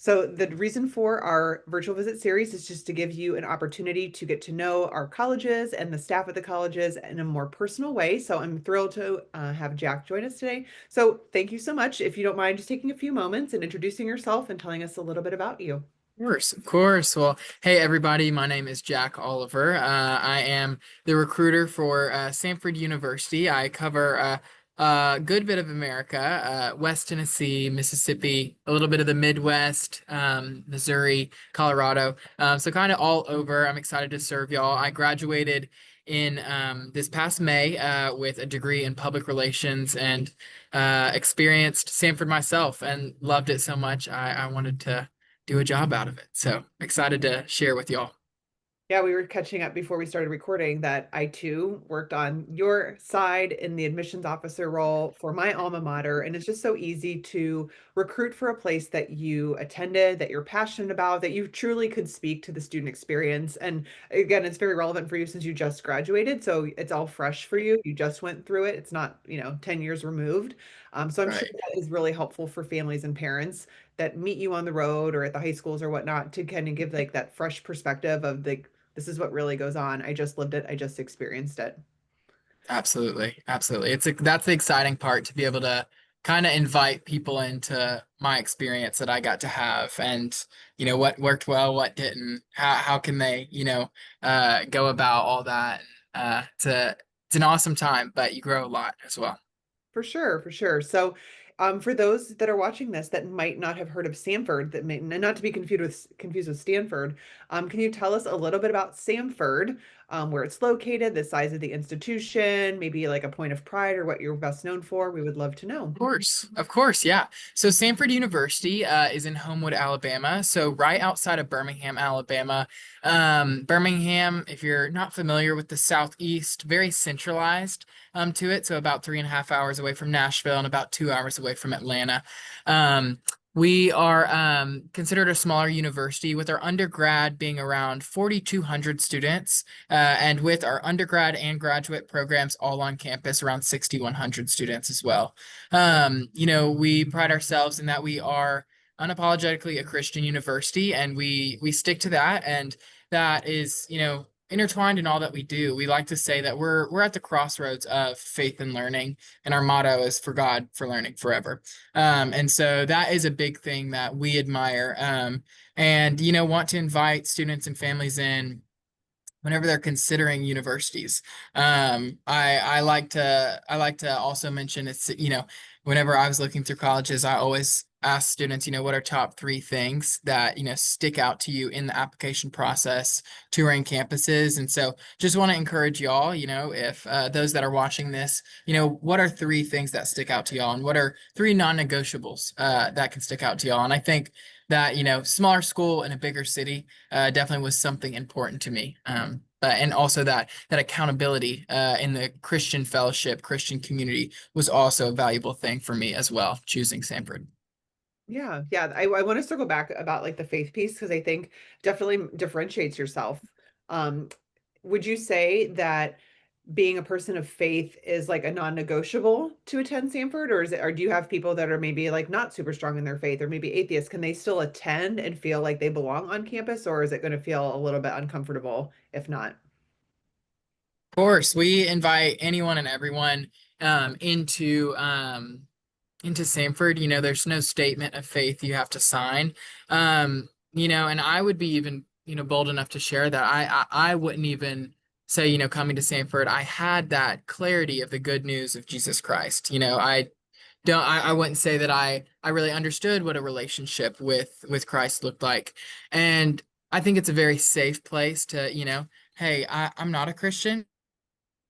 So, the reason for our virtual visit series is just to give you an opportunity to get to know our colleges and the staff at the colleges in a more personal way. So, I'm thrilled to have Jack join us today. So, thank you so much. If you don't mind just taking a few moments and introducing yourself and telling us a little bit about you. Of course, of course. Well, hey everybody, my name is Jack Oliver. I am the recruiter for Samford University. I cover a good bit of America, West Tennessee, Mississippi, a little bit of the Midwest, Missouri, Colorado. So kind of all over. I'm excited to serve y'all. I graduated in this past May with a degree in public relations and experienced Samford myself and loved it so much. I wanted to do a job out of it. So excited to share with y'all. Yeah, we were catching up before we started recording that I too worked on your side in the admissions officer role for my alma mater. And it's just so easy to recruit for a place that you attended, that you're passionate about, that you truly could speak to the student experience. And again, it's very relevant for you since you just graduated. So it's all fresh for you. You just went through it. It's not, 10 years removed. So I'm sure Right. that is really helpful for families and parents that meet you on the road or at the high schools or whatnot to kind of give like that fresh perspective of the this is what really goes on. I just lived it. I just experienced it. Absolutely. Absolutely. That's the exciting part to be able to kind of invite people into my experience that I got to have and what worked well, what didn't, how can they, go about all that. It's an awesome time, but you grow a lot as well. For sure, for sure. So, for those that are watching this that might not have heard of Samford, that may not to be confused with Stanford, can you tell us a little bit about Samford, where it's located, the size of the institution, maybe like a point of pride or what you're best known for? We would love to know. Of course, yeah. So Samford University is in Homewood, Alabama, so right outside of Birmingham, Alabama. Birmingham, if you're not familiar with the Southeast, very centralized to it, so about 3.5 hours away from Nashville and about 2 hours away from Atlanta. Um, we are considered a smaller university with our undergrad being around 4,200 students, and with our undergrad and graduate programs all on campus, around 6,100 students as well. We pride ourselves in that we are unapologetically a Christian university, and we stick to that, and that is, intertwined in all that we do. We like to say that we're at the crossroads of faith and learning, and our motto is for God, for learning forever. And so that is a big thing that we admire, and want to invite students and families in whenever they're considering universities. I like to also mention it's whenever I was looking through colleges, I always ask students, what are top three things that stick out to you in the application process, touring campuses. And so just want to encourage y'all, if those that are watching this, what are three things that stick out to y'all, and what are three non-negotiables that can stick out to y'all. And I think that smaller school in a bigger city definitely was something important to me. But and also that accountability in the Christian fellowship, Christian community was also a valuable thing for me as well, choosing Samford. Yeah, yeah. I want to circle back about like the faith piece because I think definitely differentiates yourself. Um, would you say that being a person of faith is like a non-negotiable to attend Sanford, or is it, or do you have people that are maybe like not super strong in their faith or maybe atheists? Can they still attend and feel like they belong on campus, or is it going to feel a little bit uncomfortable if not? Of course, we invite anyone and everyone into Samford. There's no statement of faith you have to sign. And I would be even, bold enough to share that I wouldn't even say, coming to Samford, I had that clarity of the good news of Jesus Christ. I wouldn't say that I really understood what a relationship with Christ looked like. And I think it's a very safe place to, hey, I'm not a Christian.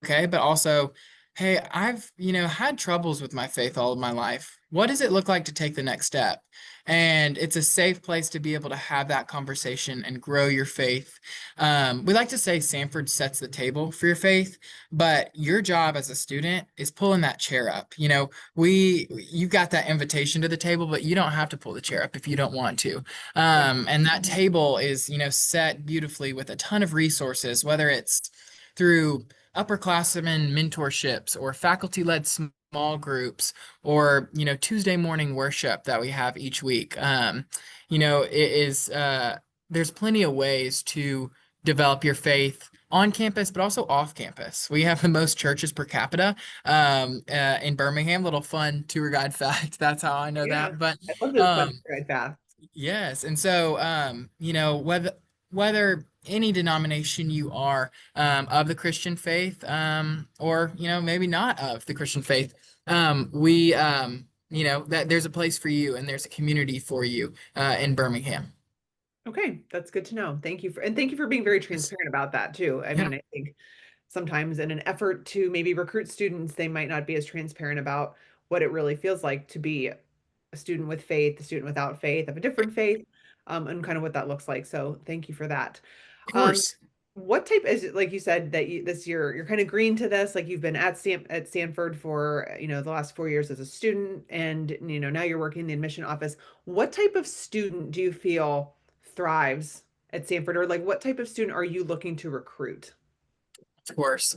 Okay, but also, hey, I've, had troubles with my faith all of my life. What does it look like to take the next step? And it's a safe place to be able to have that conversation and grow your faith. We like to say Sanford sets the table for your faith, but your job as a student is pulling that chair up. You got that invitation to the table, but you don't have to pull the chair up if you don't want to. And that table is, set beautifully with a ton of resources, whether it's through upperclassmen mentorships or faculty-led small groups or, Tuesday morning worship that we have each week. It is, there's plenty of ways to develop your faith on campus, but also off campus. We have the most churches per capita in Birmingham. Little fun tour guide fact. That's how I know Yeah, that. But I love those fun um, ride paths. yes, and so whether any denomination you are of the Christian faith, or maybe not of the Christian faith, we that there's a place for you and there's a community for you in Birmingham. Okay, that's good to know. Thank you for being very Yes. transparent about that too. I Yeah, mean, I think sometimes in an effort to maybe recruit students, they might not be as transparent about what it really feels like to be a student with faith, a student without faith, of a different faith, and kind of what that looks like. So thank you for that. of Um, course. what type is it, like you said that this year you're kind of green to this, like you've been at Stanford for, the last 4 years as a student, and now you're working in the admission office. What type of student do you feel thrives at Stanford, or like what type of student are you looking to recruit? Of course.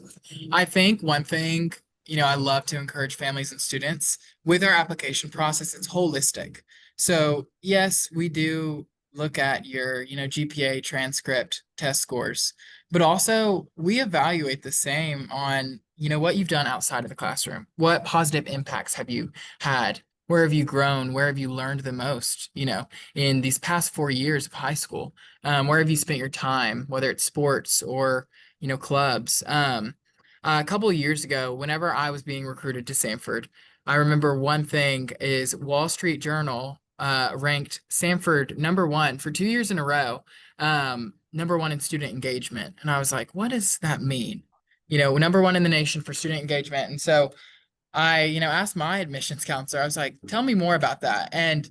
I think one thing, I love to encourage families and students with our application process, it's holistic. So, yes, we do look at your, GPA, transcript, test scores, but also we evaluate the same on, what you've done outside of the classroom. What positive impacts have you had? Where have you grown? Where have you learned the most, in these past 4 years of high school? Where have you spent your time, whether it's sports or clubs. A couple of years ago, whenever I was being recruited to Samford, I remember one thing is Wall Street Journal ranked Samford number one for 2 years in a row, number one in student engagement. And I was like, what does that mean? Number one in the nation for student engagement. And so I, asked my admissions counselor, I was like, tell me more about that. And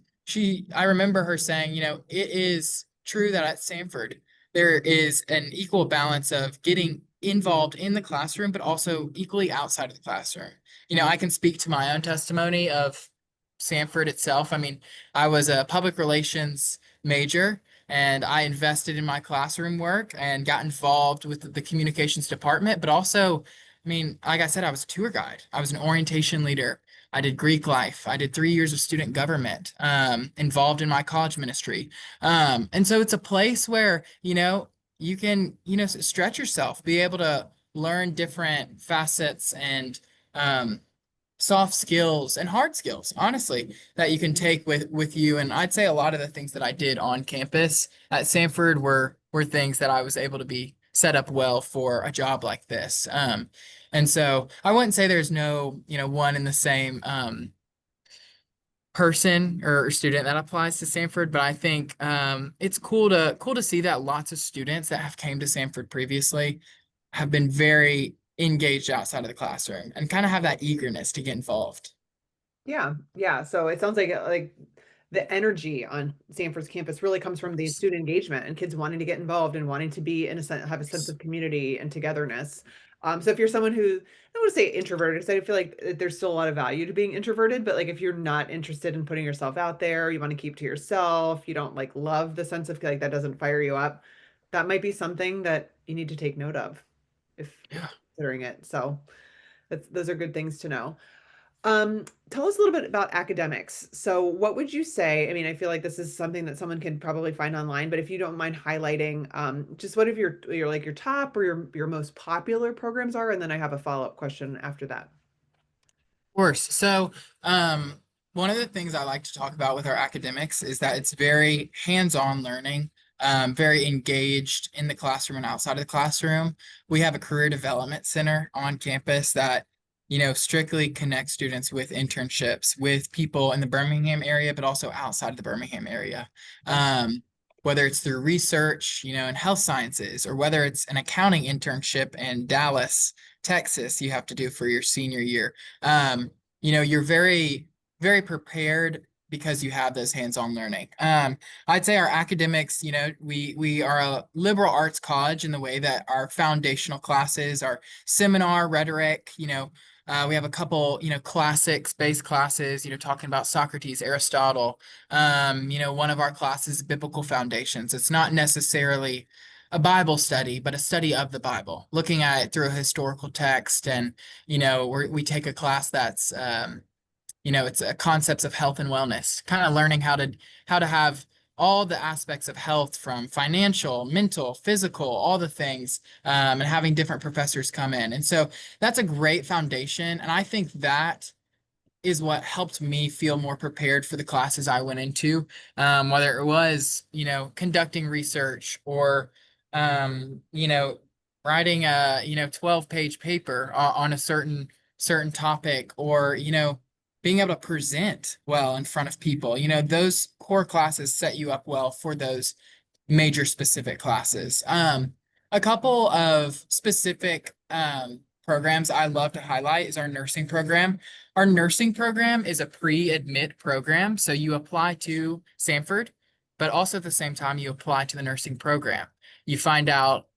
I remember her saying, it is true that at Samford, there is an equal balance of getting involved in the classroom, but also equally outside of the classroom. I can speak to my own testimony of Samford itself. I mean, I was a public relations major and I invested in my classroom work and got involved with the communications department, but also like I said, I was a tour guide. I was an orientation leader. I did Greek life. I did 3 years of student government, involved in my college ministry. And so it's a place where, you can, stretch yourself, be able to learn different facets and soft skills and hard skills, honestly, that you can take with you. And I'd say a lot of the things that I did on campus at Samford were things that I was able to be set up well for a job like this. And so I wouldn't say there's no, one in the same person or student that applies to Samford, but I think it's cool to see that lots of students that have came to Samford previously have been very engaged outside of the classroom and kind of have that eagerness to get involved. Yeah, yeah. So it sounds like the energy on Stanford's campus really comes from the student engagement and kids wanting to get involved and wanting to be in a sense, have a sense of community and togetherness. So if you're someone who, I don't want to say introverted, because I feel like there's still a lot of value to being introverted, but like if you're not interested in putting yourself out there, you want to keep to yourself, you don't like love the sense of like that doesn't fire you up, that might be something that you need to take note of if Yeah. considering it. So those are good things to know. Tell us a little bit about academics. So, what would you say? I mean, I feel like this is something that someone can probably find online, but if you don't mind highlighting, just what of your like your top or your most popular programs are, and then I have a follow-up question after that. Course. So, one of the things I like to talk about with our academics is that it's very hands-on learning, very engaged in the classroom and outside of the classroom. We have a career development center on campus that, strictly connects students with internships with people in the Birmingham area, but also outside of the Birmingham area. Okay. Whether it's through research, in health sciences, or whether it's an accounting internship in Dallas, Texas, you have to do for your senior year. You're very, very prepared because you have this hands-on learning. I'd say our academics, we are a liberal arts college in the way that our foundational classes, our seminar rhetoric, we have a couple, classics-based classes, talking about Socrates, Aristotle. One of our classes, biblical foundations. It's not necessarily a Bible study, but a study of the Bible, looking at it through a historical text. And, we take a class that's, it's concepts of health and wellness, kind of learning how to have all the aspects of health from financial, mental, physical, all the things, and having different professors come in. And so that's a great foundation. And I think that is what helped me feel more prepared for the classes I went into, whether it was, conducting research or, writing a, 12-page paper on a certain topic, or, being able to present well in front of people. Those core classes set you up well for those major specific classes. A couple of specific programs I love to highlight is our nursing program. Our nursing program is a pre-admit program, so you apply to Samford, but also at the same time you apply to the nursing program. You find out,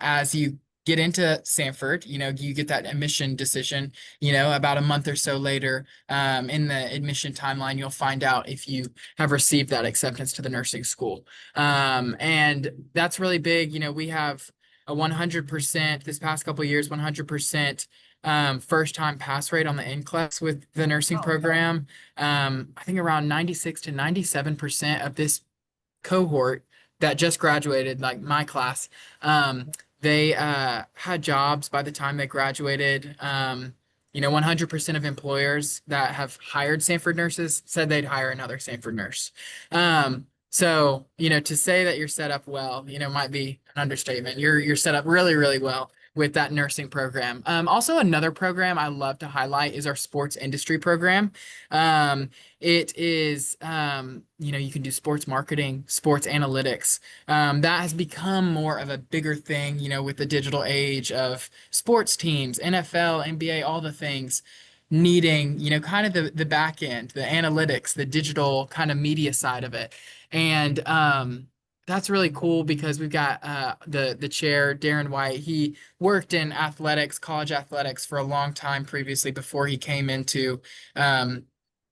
as you get into Samford, you get that admission decision, about a month or so later, in the admission timeline, you'll find out if you have received that acceptance to the nursing school. And that's really big. We have a 100% this past couple of years, 100% first time pass rate on the NCLEX with the nursing Oh, program. I think around 96 to 97% of this cohort that just graduated, like my class, they had jobs by the time they graduated. 100% of employers that have hired Sanford nurses said they'd hire another Sanford nurse. So, to say that you're set up well, might be an understatement. You're set up really, really well with that nursing program. Also, another program I love to highlight is our sports industry program. It is, you can do sports marketing, sports analytics. That has become more of a bigger thing, with the digital age of sports teams, NFL, NBA, all the things needing, kind of the back end, the analytics, the digital kind of media side of it. And that's really cool because we've got the chair, Darren White. He worked in athletics, college athletics for a long time previously before he came into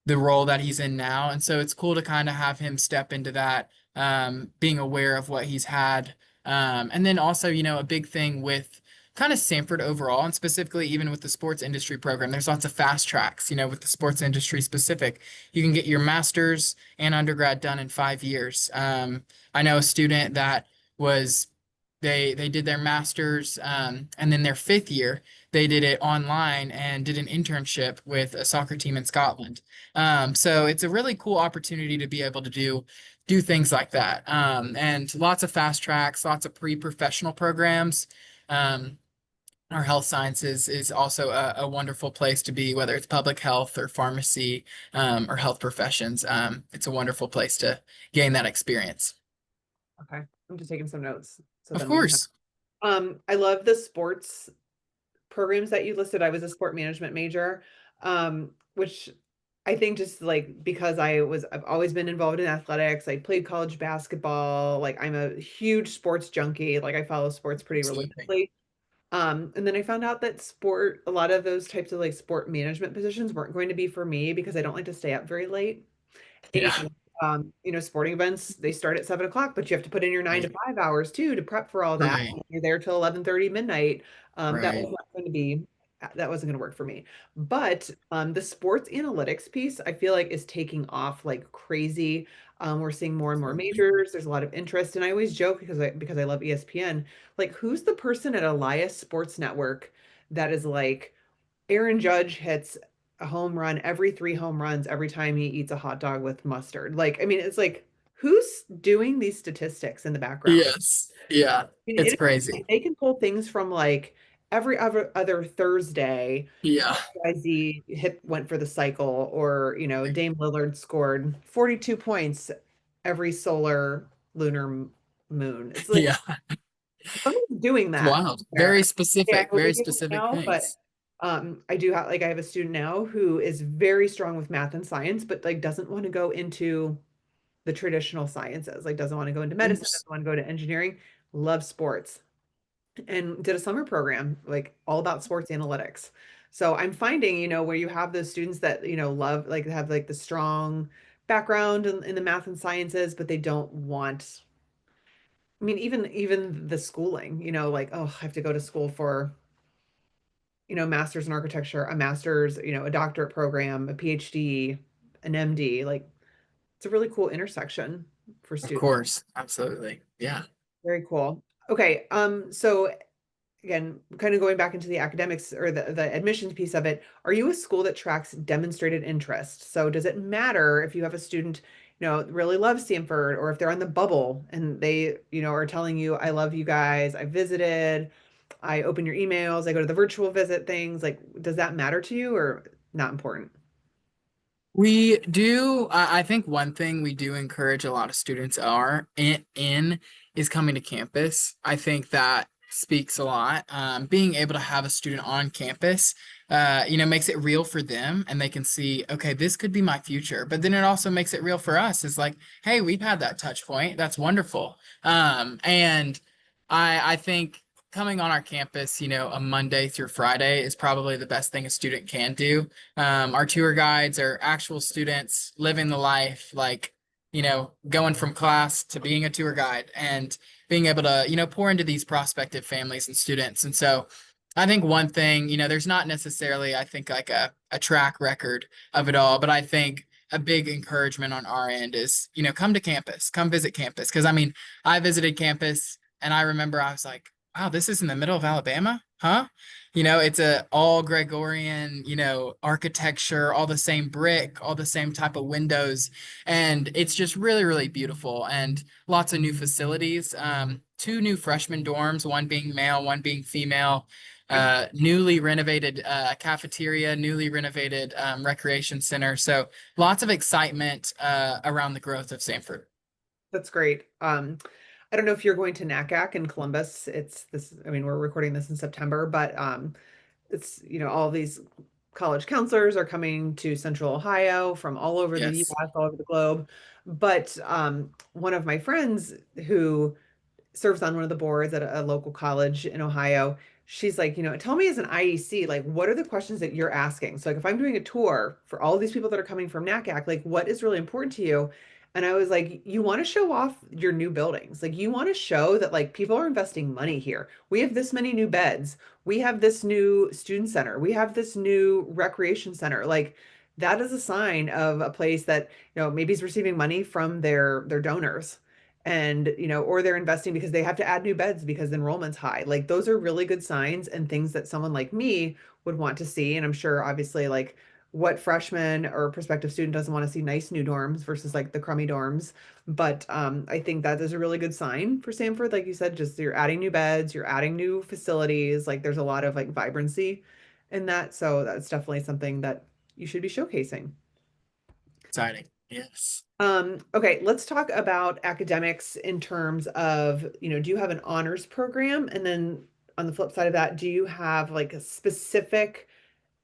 the role that he's in now. And so it's cool to kind of have him step into that, being aware of what he's had. And then also, a big thing with kind of Samford overall, and specifically even with the sports industry program, there's lots of fast tracks, with the sports industry specific. You can get your master's and undergrad done in 5 years. I know a student that was they did their master's, and then their fifth year they did it online and did an internship with a soccer team in Scotland. So it's a really cool opportunity to be able to do things like that. And lots of fast tracks, lots of pre-professional programs. Um, our health sciences is also a wonderful place to be, whether it's public health or pharmacy, or health professions. It's a wonderful place to gain that experience. okay. I'm just taking some notes so Of then we can. course. I love the sports programs that you listed. I was a sport management major, which I think just like because I've always been involved in athletics. I played college basketball. Like I'm a huge sports junkie. Like I follow sports pretty Absolutely. religiously. And then I found out that a lot of those types of like sport management positions weren't going to be for me because I don't like to stay up very late. Yeah. And sporting events, they start at 7 o'clock, but you have to put in your nine to Right. five hours too to prep for all that. Right. You're there till 11:30 midnight. That was Right. not going to be that wasn't going to work for me. But the sports analytics piece, I feel like is taking off like crazy. We're seeing more and more Absolutely. majors. There's a lot of interest, and I always joke because I love ESPN. Like, who's the person at Elias Sports Network that is like Aaron Judge hits a home run every 3 home runs every time he eats a hot dog with mustard. Like, I mean, it's like, who's doing these statistics in the background? Yes. Yeah. I mean, It's it is crazy. they can pull things from like every other Thursday. Yeah. XYZ hit went for the cycle, or Dame Lillard scored 42 points every solar lunar moon. It's like Yeah. someone's doing It's that wild. somewhere. Very Yeah, I specific, very believe it specific now, but things. I do have I have a student now who is very strong with math and science, but like doesn't want to go into the traditional sciences, like doesn't want to go into medicine, Oops. doesn't want to go to engineering, loves sports, and did a summer program like all about sports analytics. So I'm finding, where you have those students that, love like have like the strong background in the math and sciences, but they don't want I mean, even the schooling, like, oh, I have to go to school for, master's in architecture, a master's, a doctorate program, a PhD, an MD. Like, it's a really cool intersection for Of students. course, absolutely. Yeah. Very cool. Okay, so again, kind of going back into the academics or the admissions piece of it, are you a school that tracks demonstrated interest? So does it matter if you have a student, really loves Stanford, or if they're on the bubble and they, are telling you, I love you guys, I visited, I open your emails, I go to the virtual visit things, like, does that matter to you or not important? We do. I think one thing we do encourage a lot of students are in is coming to campus. I think that speaks a lot. Being able to have a student on campus, makes it real for them, and they can see, okay, this could be my future. But then it also makes it real for us. It's like, hey, we've had that touch point. That's wonderful. And I think coming on our campus, a Monday through Friday is probably the best thing a student can do. Our tour guides are actual students living the life, like, going from class to being a tour guide and being able to, pour into these prospective families and students. And so I think one thing, there's not necessarily, I think, like a track record of it all, but I think a big encouragement on our end is, come to campus, come visit campus. Because I mean, I visited campus and I remember I was like, wow, this is in the middle of Alabama, huh? It's a all Gregorian, architecture, all the same brick, all the same type of windows. And it's just really, really beautiful and lots of new facilities. Two new freshman dorms, one being male, one being female. Newly renovated cafeteria, newly renovated recreation center. So lots of excitement around the growth of Samford. That's great. I don't know if you're going to NACAC in Columbus. It's this, I mean, we're recording this in September, but it's, all these college counselors are coming to Central Ohio from all over the Yes. US, all over the globe. But one of my friends who serves on one of the boards at a local college in Ohio. She's like, tell me as an IEC, like, what are the questions that you're asking? So, like, if I'm doing a tour for all of these people that are coming from NACAC, like, what is really important to you? And I was like, you want to show off your new buildings. Like, you want to show that, like, people are investing money here. We have this many new beds. We have this new student center. We have this new recreation center. Like, that is a sign of a place that, maybe is receiving money from their donors and or they're investing because they have to add new beds because enrollment's high. Like, those are really good signs and things that someone like me would want to see. And I'm sure obviously, like, what freshman or prospective student doesn't want to see nice new dorms versus like the crummy dorms. But I think that is a really good sign for Samford. Like you said, just you're adding new beds, you're adding new facilities, like there's a lot of like vibrancy in that, so that's definitely something that you should be showcasing. Exciting. Yes. Okay, let's talk about academics in terms of, do you have an honors program? And then on the flip side of that, do you have like a specific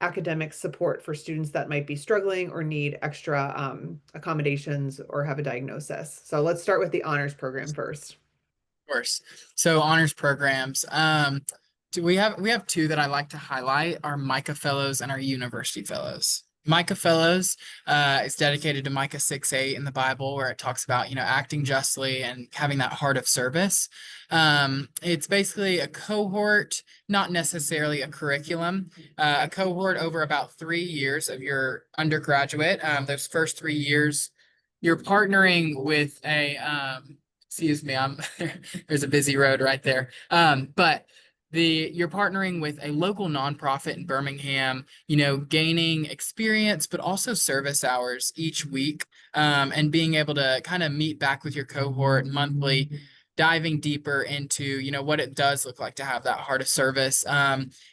academic support for students that might be struggling or need extra accommodations or have a diagnosis? So let's start with the honors program first. Course. So honors programs. We have two that I like to highlight: our Micah Fellows and our University Fellows. Micah Fellows is dedicated to Micah 6:8 in the Bible, where it talks about, acting justly and having that heart of service. It's basically a cohort, not necessarily a curriculum, a cohort over about 3 years of your undergraduate. Those first 3 years, you're partnering with a excuse me, I'm there's a busy road right there. But you're partnering with a local nonprofit in Birmingham, gaining experience, but also service hours each week, and being able to kind of meet back with your cohort monthly, diving deeper into, what it does look like to have that heart of service,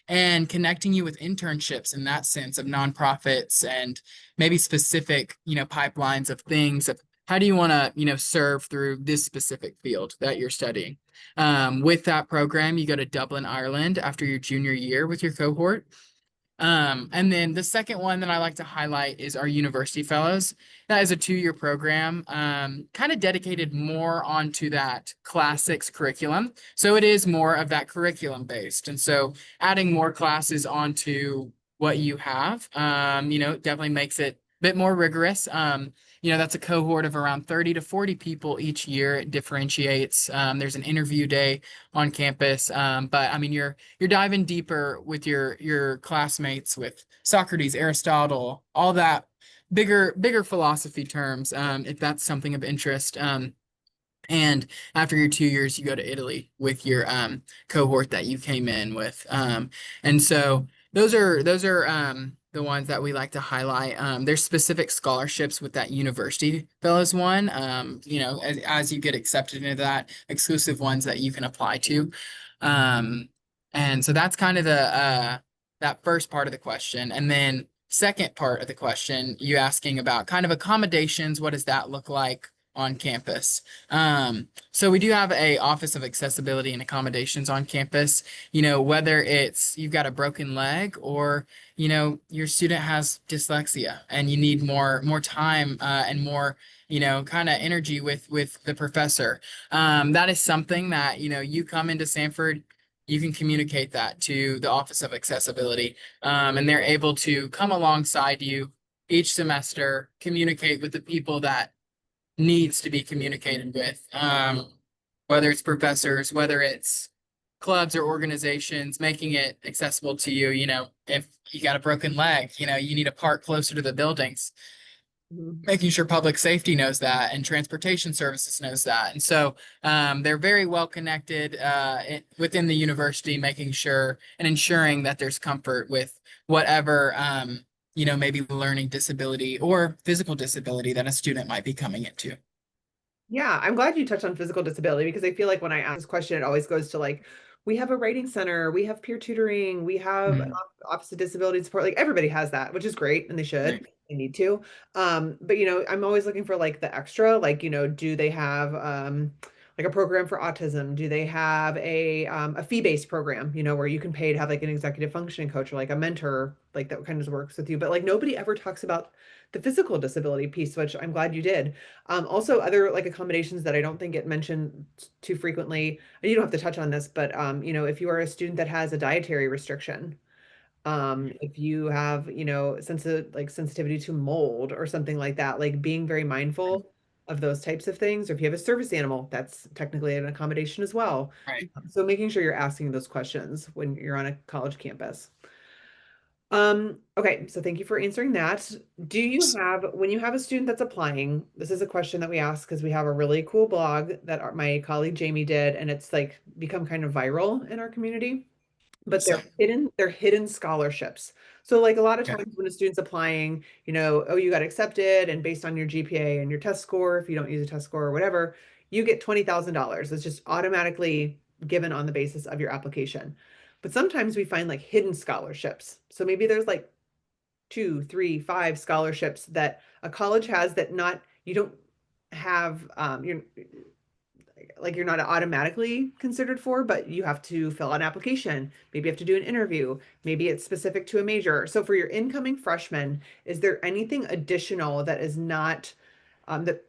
and connecting you with internships in that sense of nonprofits and maybe specific, pipelines of things of how do you want to, serve through this specific field that you're studying. With that program, you go to Dublin, Ireland after your junior year with your cohort. And then the second one that I like to highlight is our University Fellows. That is a 2-year program, kind of dedicated more onto that classics curriculum. So it is more of that curriculum based. And so adding more classes onto what you have, definitely makes it a bit more rigorous. that's a cohort of around 30 to 40 people each year. It differentiates. There's an interview day on campus. But I mean, you're diving deeper with your classmates with Socrates, Aristotle, all that bigger philosophy terms, if that's something of interest. And after your 2 years, you go to Italy with your cohort that you came in with. And so those are the ones that we like to highlight. There's specific scholarships with that university fellows one. As you get accepted into that, exclusive ones that you can apply to. Um, and so that's kind of the that first part of the question. And then second part of the question, you asking about kind of accommodations. What does that look like on campus? So we do have a Office of Accessibility and Accommodations on campus. Whether it's you've got a broken leg or, your student has dyslexia and you need more time and more, kind of energy with the professor. That is something that, you come into Samford, you can communicate that to the Office of Accessibility, and they're able to come alongside you each semester, communicate with the people that needs to be communicated with, whether it's professors, whether it's clubs or organizations, making it accessible to you. If you got a broken leg, you need to park closer to the buildings, Mhm. making sure public safety knows that and transportation services knows that. And so they're very well connected within the university, making sure and ensuring that there's comfort with whatever, maybe learning disability or physical disability that a student might be coming into. Yeah, I'm glad you touched on physical disability because I feel like when I ask this question, it always goes to like, we have a writing center, we have peer tutoring, we have an Mhm. office of disability support. Like everybody has that, which is great, and they should, Right. they need to. But I'm always looking for like the extra, like, do they have like a program for autism? Do they have a fee-based program, where you can pay to have like an executive functioning coach or like a mentor, like that kind of works with you. But like nobody ever talks about the physical disability piece, which I'm glad you did. Also, other like accommodations that I don't think get mentioned too frequently, and you don't have to touch on this, but if you are a student that has a dietary restriction, if you have, sensitivity to mold or something like that, like being very mindful of those types of things, or if you have a service animal, that's technically an accommodation as well. Right. So making sure you're asking those questions when you're on a college campus. Okay, so thank you for answering that. When you have a student that's applying, this is a question that we ask because we have a really cool blog that my colleague Jamie did, and it's like become kind of viral in our community, but So, they're hidden scholarships. So like a lot of okay. times when a student's applying, oh, you got accepted, and based on your GPA and your test score, if you don't use a test score or whatever, you get $20,000. It's just automatically given on the basis of your application. But sometimes we find like hidden scholarships. So maybe there's like two, three, five scholarships that a college has that not you don't have you're not automatically considered for, but you have to fill out an application. Maybe you have to do an interview. Maybe it's specific to a major. So for your incoming freshmen, is there anything additional that is not that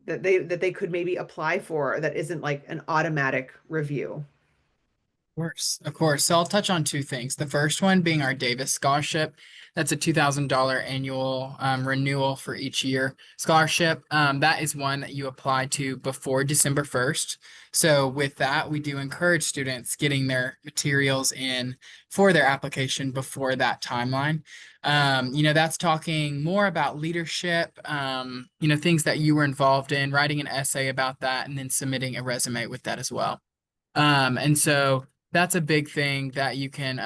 they could maybe apply for that isn't like an automatic review? Course, of course. So I'll touch on two things. The first one being our Davis Scholarship. That's a $2,000 annual renewal for each year scholarship. That is one that you apply to before December 1st. So with that, we do encourage students getting their materials in for their application before that timeline. That's talking more about leadership, things that you were involved in, writing an essay about that, and then submitting a resume with that as well. And so that's a big thing that you can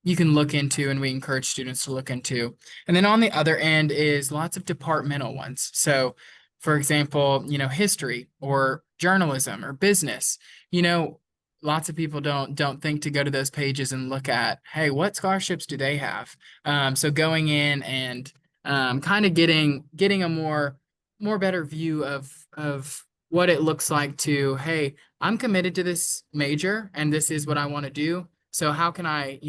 look into, and we encourage students to look into. And then on the other end is lots of departmental ones. So for example, history or journalism or business, you know, lots of people don't think to go to those pages and look at, hey, what scholarships do they have? So going in and kind of getting a more better view of what it looks like to, hey, I'm committed to this major and this is what I want to do. So how can I,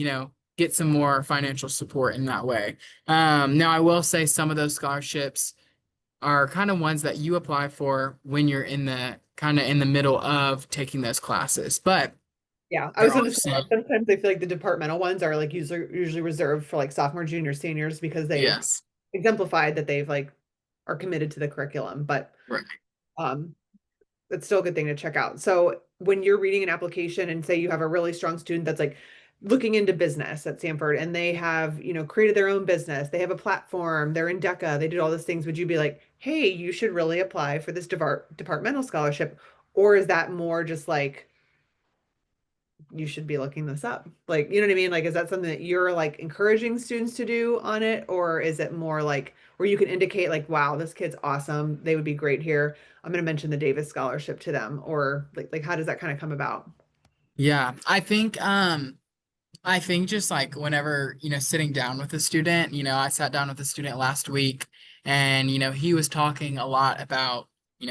get some more financial support in that way? Now I will say some of those scholarships are kind of ones that you apply for when you're in the kind of in the middle of taking those classes. But Yeah, I there was are going to say some, sometimes I feel like the departmental ones are like usually reserved for like sophomore, junior, seniors because they've yes. exemplified that they've like are committed to the curriculum, but Right. um, it's still a good thing to check out. So when you're reading an application and say you have a really strong student that's like looking into business at Samford and they have, created their own business, they have a platform, they're in DECA, they did all these things, would you be like, hey, you should really apply for this departmental scholarship? Or is that more just like, you should be looking this up? Like, you know what I mean? Like, is that something that you're like encouraging students to do on it? Or is it more like where you can indicate like, wow, this kid's awesome. They would be great here. I'm going to mention the Davis scholarship to them. Or like how does that kind of come about? Yeah, I think just like whenever, sitting down with a student, I sat down with a student last week and, he was talking a lot about,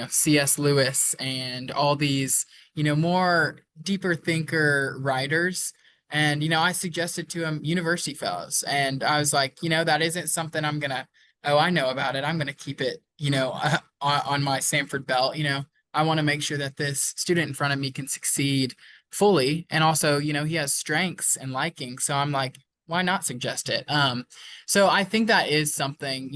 C.S. Lewis and all these, more deeper thinker writers. And, I suggested to him University Fellows. And I was like, that isn't something oh, I know about it. I'm gonna keep it, on my Samford belt. I want to make sure that this student in front of me can succeed fully. And also, he has strengths and likings. So I'm like, why not suggest it? So I think that is something,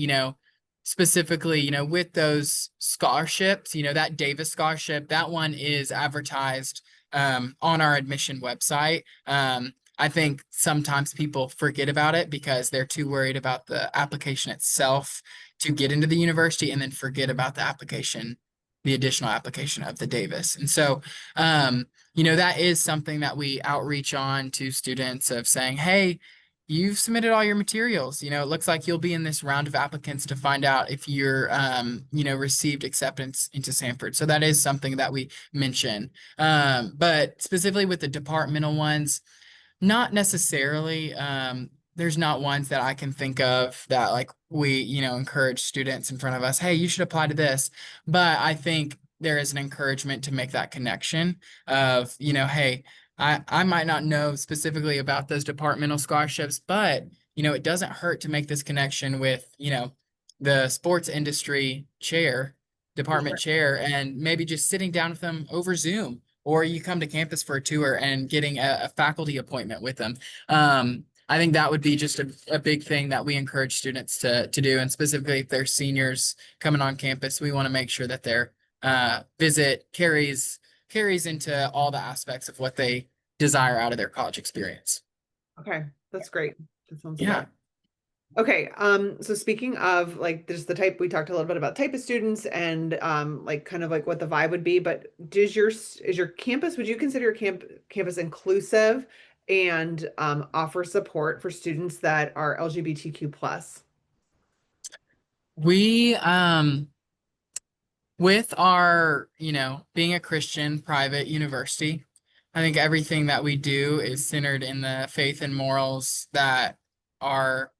specifically, with those scholarships, that Davis scholarship, that one is advertised on our admission website. I think sometimes people forget about it because they're too worried about the application itself to get into the university and then forget about the additional application of the Davis. And so, that is something that we outreach on to students of saying, hey, you've submitted all your materials. It looks like you'll be in this round of applicants to find out if you're, received acceptance into Samford. So that is something that we mention. But specifically with the departmental ones, not necessarily. There's not ones that I can think of that like we, encourage students in front of us, hey, you should apply to this. But I think there is an encouragement to make that connection of, hey, I might not know specifically about those departmental scholarships, but it doesn't hurt to make this connection with, the sports industry For department sure. chair, and maybe just sitting down with them over Zoom or you come to campus for a tour and getting a faculty appointment with them. I think that would be just a big thing that we encourage students to do. And specifically if they're seniors coming on campus, we want to make sure that their visit carries into all the aspects of what they desire out of their college experience. Okay, that's great. That sounds Yeah. good. Okay, so speaking of like just the type, we talked a little bit about type of students and like kind of like what the vibe would be, but is your campus, would you consider your campus inclusive and offer support for students that are LGBTQ plus? We with our, being a Christian private university, I think everything that we do is centered in the faith and morals that are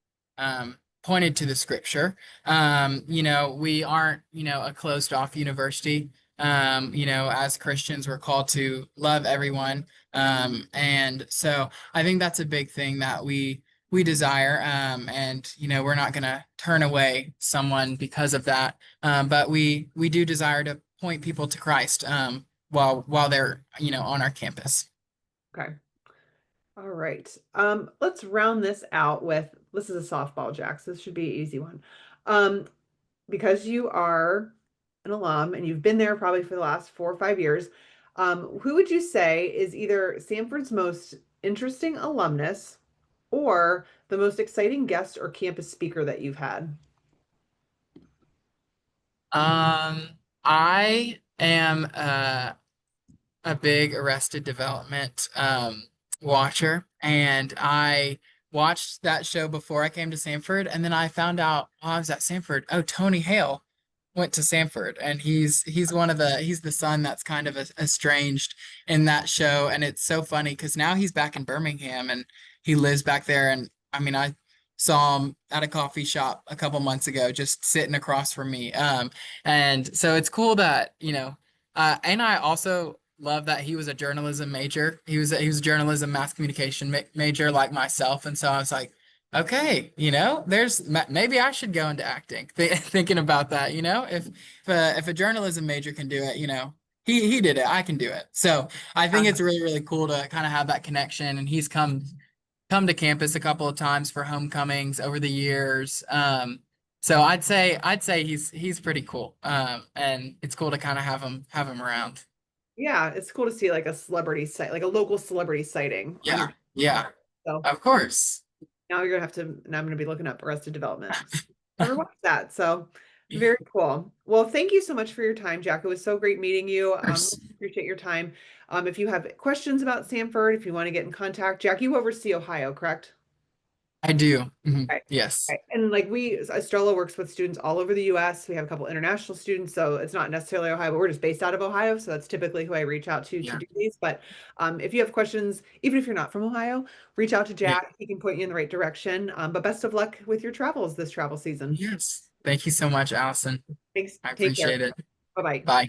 pointed to the scripture. We aren't, a closed off university. As Christians, we're called to love everyone. And so I think that's a big thing that we desire. And, we're not going to turn away someone because of that. But we do desire to point people to Christ while they're on our campus. Okay. All right. Let's round this out with this is a softball, Jax. This should be an easy one. Um, because you are an alum and you've been there probably for the last 4 or 5 years, who would you say is either Samford's most interesting alumnus or the most exciting guest or campus speaker that you've had? I am a big Arrested Development watcher, and I watched that show before I came to Samford, and then I found out while I was at Samford, oh, Tony Hale went to Samford, and he's the son that's kind of estranged in that show, and it's so funny because now he's back in Birmingham and he lives back there, and I mean I saw him at a coffee shop a couple months ago, just sitting across from me, and so it's cool that and I also love that he was a journalism major. He was a journalism mass communication major like myself, and so I was like, okay, maybe I should go into acting. Thinking about that, if a journalism major can do it, he did it, I can do it. So I think it's really really cool to kind of have that connection, and he's come to campus a couple of times for homecomings over the years. So I'd say he's pretty cool. And it's cool to kind of have him around. Yeah, it's cool to see like a celebrity site, like a local celebrity sighting on your Yeah, yeah, so of course. now you're gonna have to now I'm gonna be looking up Arrested Development. Never watched that. So very cool. Well, thank you so much for your time, Jack. It was so great meeting you. Course. Really appreciate your time. If you have questions about Samford, if you want to get in contact, Jack, you oversee Ohio, correct? I do. Mhm. Right. Yes. Right. And like Estrella works with students all over the US. We have a couple international students, so it's not necessarily Ohio, but we're just based out of Ohio. So that's typically who I reach out to Yeah. do these. But if you have questions, even if you're not from Ohio, reach out to Yeah. Jack. He can point you in the right direction. But best of luck with your travels this travel season. Yes. Thank you so much, Allison. Thanks. I Take care. appreciate it. Bye bye. Bye.